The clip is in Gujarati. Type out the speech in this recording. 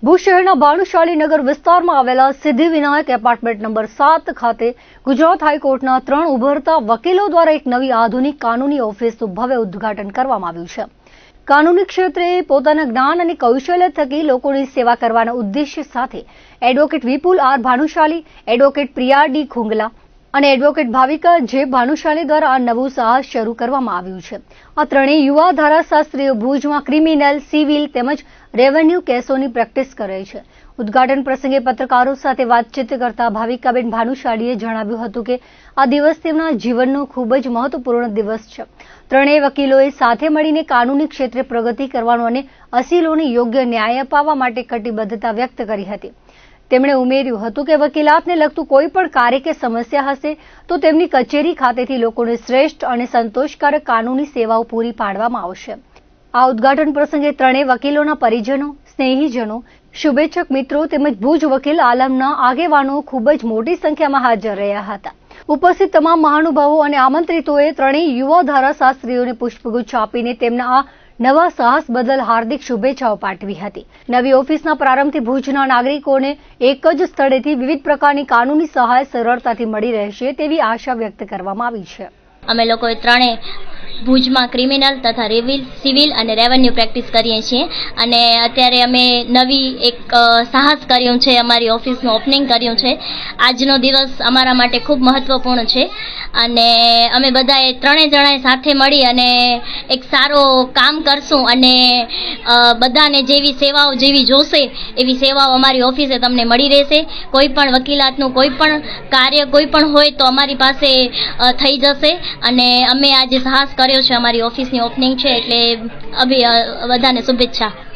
ભુજ શહેરના ભાનુશાલી નગર વિસ્તારમાં આવેલા સિદ્ધિવિનાયક એપાર્ટમેન્ટ નંબર 7 ખાતે ગુજરાત હાઈકોર્ટના 3 ઉભરતા વકીલો દ્વારા એક નવી આધુનિક કાનૂની ઓફિસનું ભવ્ય ઉદ્ઘાટન કરવામાં આવ્યું છે। કાનૂની ક્ષેત્રે પોતાના જ્ઞાન અને કૌશલ્ય થકી લોકોની સેવા કરવાના ઉદ્દેશ્ય સાથે advocate Vipul R Bhanushali, advocate Priya D Khungla અને એડવોકેટ ભાવિકા જે ભાનુશાલી દ્વારા આ નવું સાહસ શરૂ કરવામાં આવ્યું છે। આ ત્રણેય યુવા ધારાશાસ્ત્રીઓ ભુજમાં ક્રિમિનલ, સિવિલ તેમજ રેવન્યુ કેસોની પ્રેક્ટિસ કરે છે। ઉદ્ઘાટન પ્રસંગે પત્રકારો સાથે વાતચીત કરતા ભાવિકાબેન ભાનુશાલીએ જણાવ્યું હતું કે આ દિવસ તેમના જીવનનો ખૂબ જ મહત્વપૂર્ણ દિવસ છે। ત્રણેય વકીલોએ સાથે મળીને કાનૂની ક્ષેત્રે પ્રગતિ કરવાનો અને અસીલોને યોગ્ય ન્યાય અપાવવા માટે કટિબદ્ધતા વ્યક્ત કરી હતી। તેમણે ઉમેર્યું હતું કે વકીલાતને લગતું કોઈ પણ કાર્ય કે સમસ્યા હશે તો તેમની કચેરી ખાતેથી લોકોને શ્રેષ્ઠ અને સંતોષકારક કાનૂની સેવાઓ પૂરી પાડવામાં આવશે। આ ઉદ્ઘાટન પ્રસંગે ત્રણેય વકીલોના પરિજનો, સ્નેહીજનો, શુભેચ્છક મિત્રો તેમજ ભુજ વકીલ આલમના આગેવાનો ખૂબ જ મોટી સંખ્યામાં હાજર રહ્યા હતા। ઉપસ્થિત તમામ મહાનુભાવો અને આમંત્રિતોએ ત્રણેય યુવા ધારાશાસ્ત્રીઓને પુષ્પગુચ્છ આપીને તેમના આ નવા સાહસ બદલ હાર્દિક શુભેચ્છાઓ પાઠવી હતી। નવી ઓફિસના પ્રારંભથી ભુજના નાગરિકોને એક જ સ્થળેથી વિવિધ પ્રકારની કાનૂની સહાય સરળતાથી મળી રહેશે તેવી આશા વ્યક્ત કરવામાં આવી છે। અમે લોકોએ ત્રણે ભુજમાં ક્રિમિનલ તથા સિવિલ અને રેવન્યુ પ્રેક્ટિસ કરીએ છીએ અને અત્યારે અમે નવી એક સાહસ કર્યું છે, અમારી ઓફિસનું ઓપનિંગ કર્યું છે। આજનો દિવસ અમારા માટે ખૂબ મહત્વપૂર્ણ છે અને અમે બધાએ ત્રણેય જણાએ સાથે મળી અને એક સારો કામ કરશું અને બધાને જેવી સેવાઓ જેવી જોશે એવી સેવાઓ અમારી ઓફિસે તમને મળી રહેશે। કોઈ પણ વકીલાતનું કોઈ પણ કાર્ય કોઈ પણ હોય તો અમારી પાસે થઈ જશે અને અમે આજે સાહસ કર્યો છે, અમારી ઓફિસની ઓપનિંગ છે એટલે બધાને શુભેચ્છા।